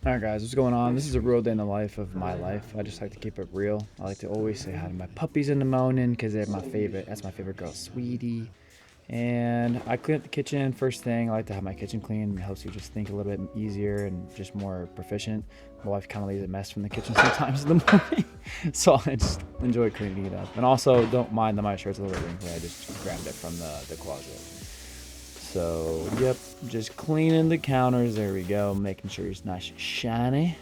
Alright guys, what's going on? This is a real day in the life of my life. I just like to keep it real. I like to always say hi to my puppies in the morning because they're my favorite. That's my favorite girl, Sweetie. And I clean up the kitchen first thing. I like to have my kitchen clean. It helps you just think a little bit easier and just more proficient. My wife kind of leaves a mess from the kitchen sometimes in the morning. So I just enjoy cleaning it up. And also don't mind that my shirt's a little bit wrinkly. I just grabbed it from the closet. So, yep, just cleaning the counters. There we go. Making sure it's nice and shiny.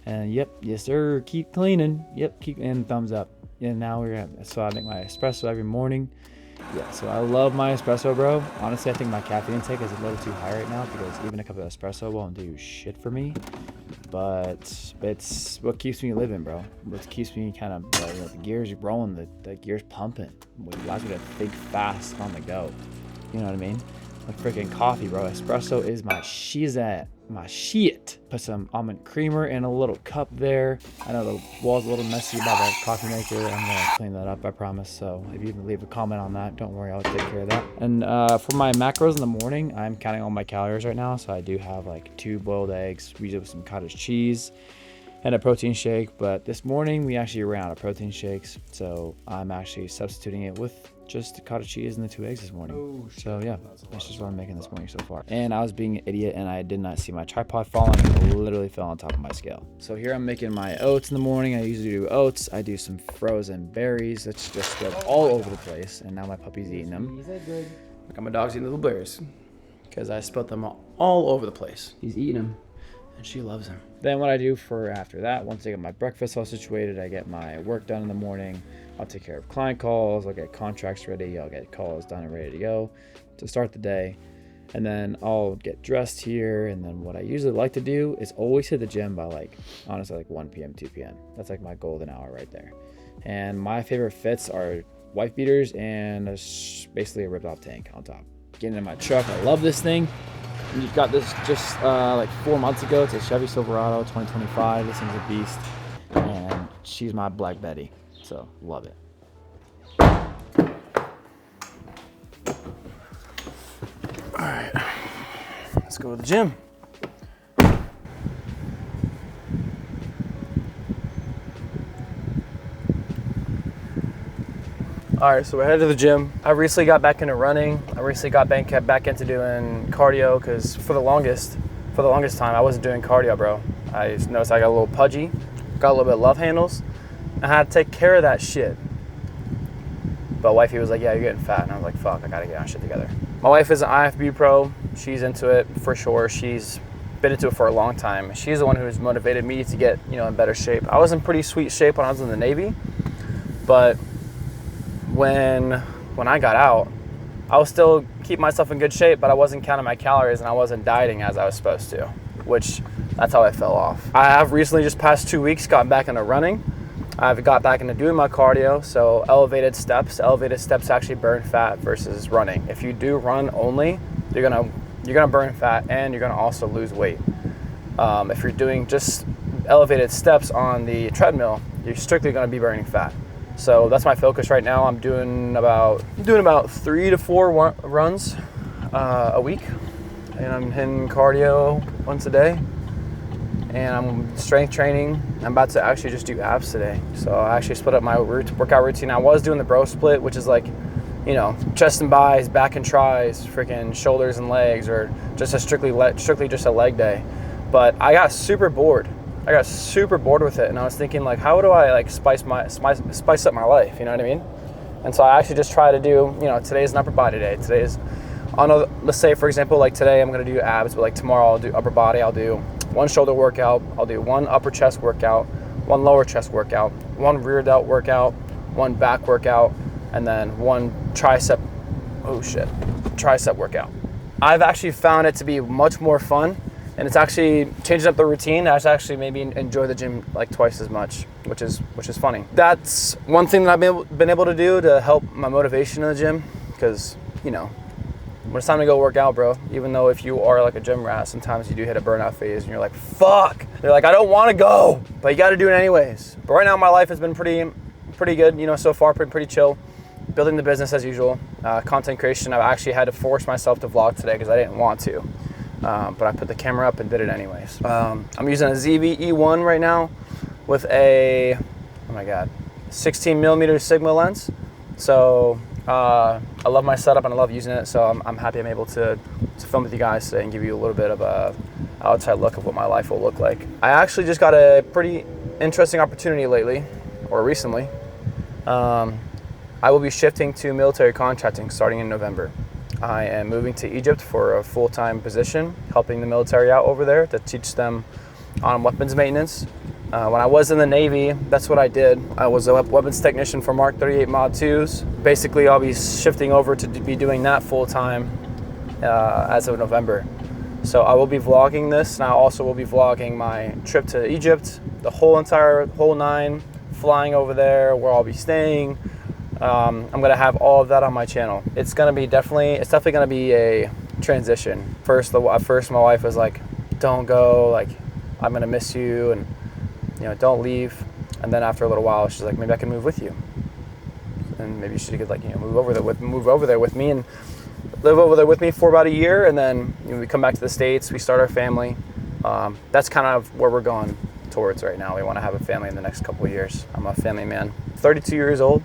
And yep, yes sir, keep cleaning. Yep, keep, and thumbs up. And now we're at, so I make my espresso every morning. Yeah, so I love my espresso, bro. Honestly, I think my caffeine intake is a little too high right now because even a cup of espresso won't do shit for me. But it's what keeps me living, bro. What keeps me kind of, the gears rolling, the gears pumping. What allows me to think fast on the go. You know what I mean? Like freaking coffee, bro. Espresso is my shit. Put some almond creamer in a little cup there. I know the wall's a little messy by the coffee maker. I'm gonna clean that up, I promise. So if you can leave a comment on that, don't worry, I'll take care of that. And for my macros in the morning, I'm counting all my calories right now. So I do have like 2 boiled eggs, usually with some cottage cheese, and a protein shake. But this morning we actually ran out of protein shakes, so I'm actually substituting it with just the cottage cheese and the 2 eggs this morning. Oh, so yeah, that's just what I'm making this morning so far. And I was being an idiot and I did not see my tripod falling. It literally fell on top of my scale. So here I'm making my oats in the morning. I usually do oats. I do some frozen berries that's just spread all over the place. And now my puppy's eating them. Is that good? I got my dog's eating little berries because I spilled them all over the place. He's eating them. And she loves them. Then what I do for after that, once I get my breakfast all situated, I get my work done in the morning. I'll take care of client calls, I'll get contracts ready, I'll get calls done and ready to go to start the day. And then I'll get dressed here. And then what I usually like to do is always hit the gym by honestly 1 p.m., 2 p.m. That's like my golden hour right there. And my favorite fits are wife beaters and basically a ripped off tank on top. Getting in my truck, I love this thing. You got this just 4 months ago. It's a Chevy Silverado 2025. This thing's a beast. And she's my Black Betty. So, love it. All right, let's go to the gym. All right, so we're headed to the gym. I recently got back into running. I recently got back into doing cardio because for the longest time, I wasn't doing cardio, bro. I just noticed I got a little pudgy, got a little bit of love handles. I had to take care of that shit. But wifey was like, yeah, you're getting fat. And I was like, fuck, I gotta get my shit together. My wife is an IFB pro. She's into it for sure. She's been into it for a long time. She's the one who's motivated me to get, in better shape. I was in pretty sweet shape when I was in the Navy. But when I got out, I was still keeping myself in good shape, but I wasn't counting my calories and I wasn't dieting as I was supposed to, which that's how I fell off. I have recently, just past 2 weeks, gotten back into running. I've got back into doing my cardio, so elevated steps actually burn fat versus running. If you do run only, you're gonna burn fat and you're gonna also lose weight. If you're doing just elevated steps on the treadmill, you're strictly gonna be burning fat. So that's my focus right now. I'm doing about 3 to 4 runs a week, and I'm hitting cardio once a day. And I'm strength training. I'm about to actually just do abs today. So I actually split up my workout routine. I was doing the bro split, which is chest and buys, back and tries, freaking shoulders and legs, or just strictly just a leg day. But I got super bored. With it, and I was thinking how do I spice up my life? You know what I mean? And so I actually just try to do, today's an upper body day. Let's say for example, today I'm gonna do abs, but tomorrow I'll do upper body. I'll do 1 shoulder workout, I'll do 1 upper chest workout, 1 lower chest workout, 1 rear delt workout, 1 back workout, and then 1 tricep workout. I've actually found it to be much more fun, and it's actually changing up the routine. I actually maybe enjoy the gym twice as much, which is funny. That's one thing that I've been able to do to help my motivation in the gym, because when it's time to go work out, bro, even though if you are a gym rat, sometimes you do hit a burnout phase and you're like, fuck. You're like, I don't want to go, but you got to do it anyways. But right now my life has been pretty good, so far, pretty chill. Building the business as usual. Content creation, I've actually had to force myself to vlog today because I didn't want to. but I put the camera up and did it anyways. I'm using a ZV-E1 right now with a, oh my God, 16 millimeter Sigma lens. So I love my setup and I love using it. So I'm happy I'm able to film with you guys today and give you a little bit of a outside look of what my life will look like. I actually just got a pretty interesting opportunity lately, or recently. I will be shifting to military contracting starting in November. I am moving to Egypt for a full-time position, helping the military out over there to teach them on weapons maintenance. When I was in the Navy, that's what I did. I was a weapons technician for Mark 38 Mod 2s. Basically, I'll be shifting over to be doing that full-time as of November. So I will be vlogging this, and I also will be vlogging my trip to Egypt, the whole nine, flying over there, where I'll be staying. I'm gonna have all of that on my channel. It's definitely gonna be a transition. First my wife was like, "Don't go, like, I'm gonna miss you, and don't leave." And then after a little while, she's like, "Maybe I can move with you, and maybe she could move over there with me and live over there with me for about a year, and then we come back to the States, we start our family." That's kind of where we're going towards right now. We want to have a family in the next couple of years. I'm a family man. 32 years old.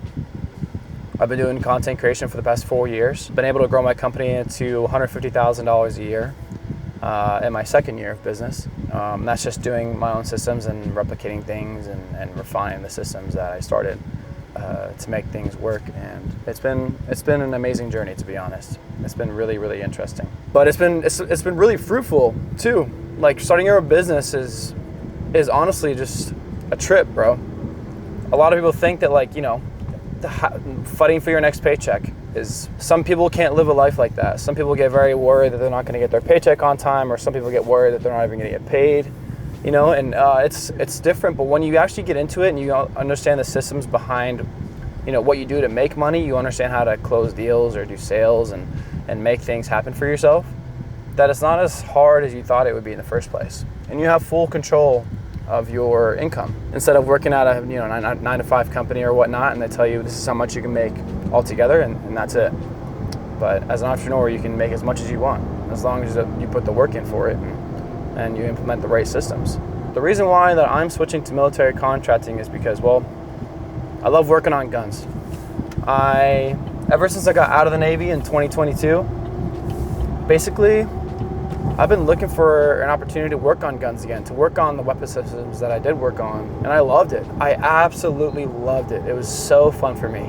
I've been doing content creation for the past 4 years. Been able to grow my company to $150,000 a year in my second year of business. That's just doing my own systems and replicating things and refining the systems that I started to make things work. And it's been an amazing journey, to be honest. It's been really, really interesting. But it's been really fruitful too. Like, starting your own business is honestly just a trip, bro. A lot of people think that, fighting for your next paycheck is, some people can't live a life like that. Some people get very worried that they're not going to get their paycheck on time, or some people get worried that they're not even going to get paid, and it's different. But when you actually get into it and you understand the systems behind, what you do to make money, you understand how to close deals or do sales and make things happen for yourself, that it's not as hard as you thought it would be in the first place. And you have full control of your income, instead of working at a 9-to-5 company or whatnot, and they tell you this is how much you can make altogether, and that's it. But as an entrepreneur, you can make as much as you want, as long as you put the work in for it and you implement the right systems. The reason why that I'm switching to military contracting is because, well, I love working on guns. Ever since I got out of the Navy in 2022, basically, I've been looking for an opportunity to work on guns again, to work on the weapon systems that I did work on, and I loved it. I absolutely loved it. It was so fun for me.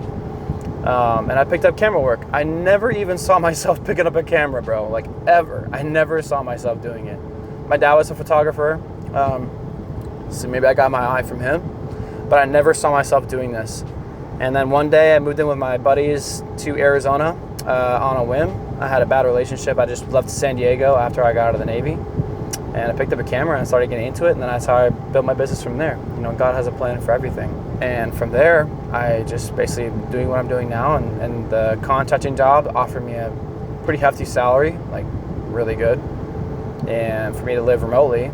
And I picked up camera work. I never even saw myself picking up a camera, bro, like, ever. I never saw myself doing it. My dad was a photographer, so maybe I got my eye from him, but I never saw myself doing this. And then one day I moved in with my buddies to Arizona on a whim. I had a bad relationship. I just left San Diego after I got out of the Navy, and I picked up a camera and started getting into it, and then that's how I built my business from there. God has a plan for everything. And from there, I just basically doing what I'm doing now, and the contracting job offered me a pretty hefty salary, like really good, and for me to live remotely,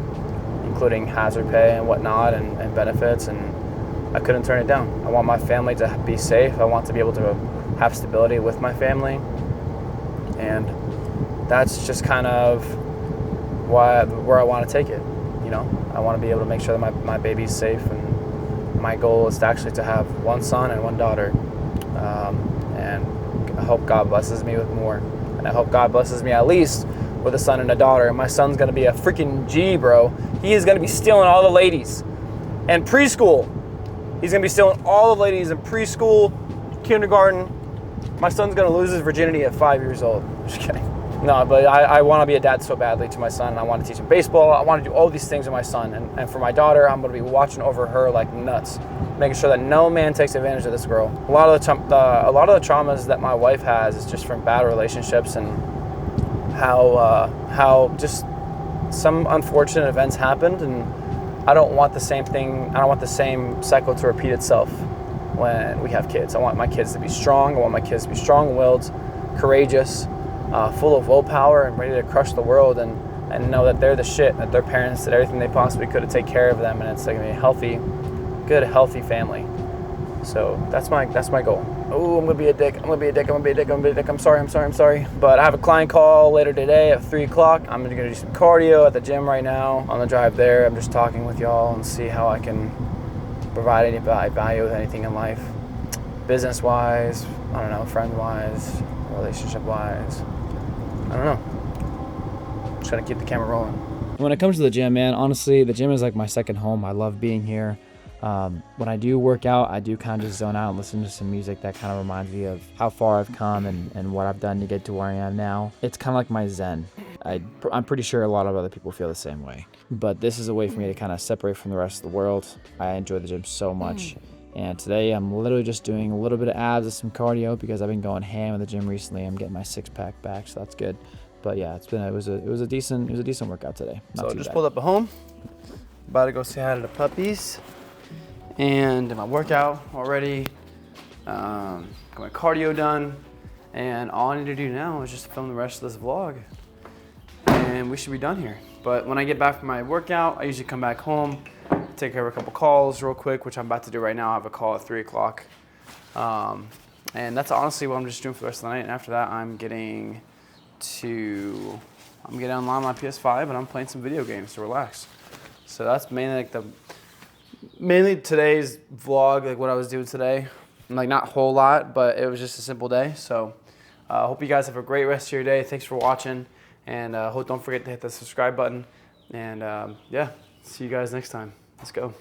including hazard pay and whatnot, and benefits, and I couldn't turn it down. I want my family to be safe. I want to be able to have stability with my family. And that's just kind of where I want to take it. I want to be able to make sure that my baby's safe, and my goal is to have one son and one daughter. And I hope God blesses me with more. And I hope God blesses me at least with a son and a daughter. And my son's going to be a freaking G, bro. He is going to be stealing all the ladies. And preschool. He's going to be stealing all the ladies in preschool, kindergarten. My son's going to lose his virginity at 5 years old. Just kidding. No, but I want to be a dad so badly to my son. And I want to teach him baseball. I want to do all these things with my son. And for my daughter, I'm going to be watching over her like nuts, making sure that no man takes advantage of this girl. A lot of the traumas that my wife has is just from bad relationships, and how just some unfortunate events happened, and I don't want the same cycle to repeat itself when we have kids. I want my kids to be strong. I want my kids to be strong-willed, courageous, full of willpower, and ready to crush the world, and know that they're the shit, that their parents did everything they possibly could to take care of them, and it's like a healthy family. So that's my goal. Oh, I'm gonna be a dick. I'm gonna be a dick. I'm gonna be a dick. I'm gonna be a dick. I'm sorry. I'm sorry. I'm sorry. But I have a client call later today at 3 o'clock. I'm gonna do some cardio at the gym right now. On the drive there, I'm just talking with y'all and see how I can provide any value with anything in life, business-wise. I don't know, friend-wise, relationship-wise. I don't know. Just gonna keep the camera rolling. When it comes to the gym, man, honestly, the gym is like my second home. I love being here. When I do work out, I do kind of just zone out and listen to some music that kind of reminds me of how far I've come and what I've done to get to where I am now. It's kind of like my zen. I'm pretty sure a lot of other people feel the same way. But this is a way for me to kind of separate from the rest of the world. I enjoy the gym so much. And today I'm literally just doing a little bit of abs and some cardio because I've been going ham in the gym recently. I'm getting my 6-pack back, so that's good. But yeah, it was a decent workout today. Not So too just bad. pulled up at home. About to go say hi to the puppies. And my workout already. Got my cardio done. And all I need to do now is just film the rest of this vlog. And we should be done here. But when I get back from my workout, I usually come back home, take care of a couple calls real quick, which I'm about to do right now. I have a call at 3 o'clock. And that's honestly what I'm just doing for the rest of the night. And after that, I'm getting online on my PS5 and I'm playing some video games to relax. So that's mainly today's vlog, like what I was doing today. Like not a whole lot, but it was just a simple day. So I hope you guys have a great rest of your day. Thanks for watching. And don't forget to hit the subscribe button. And yeah, see you guys next time. Let's go.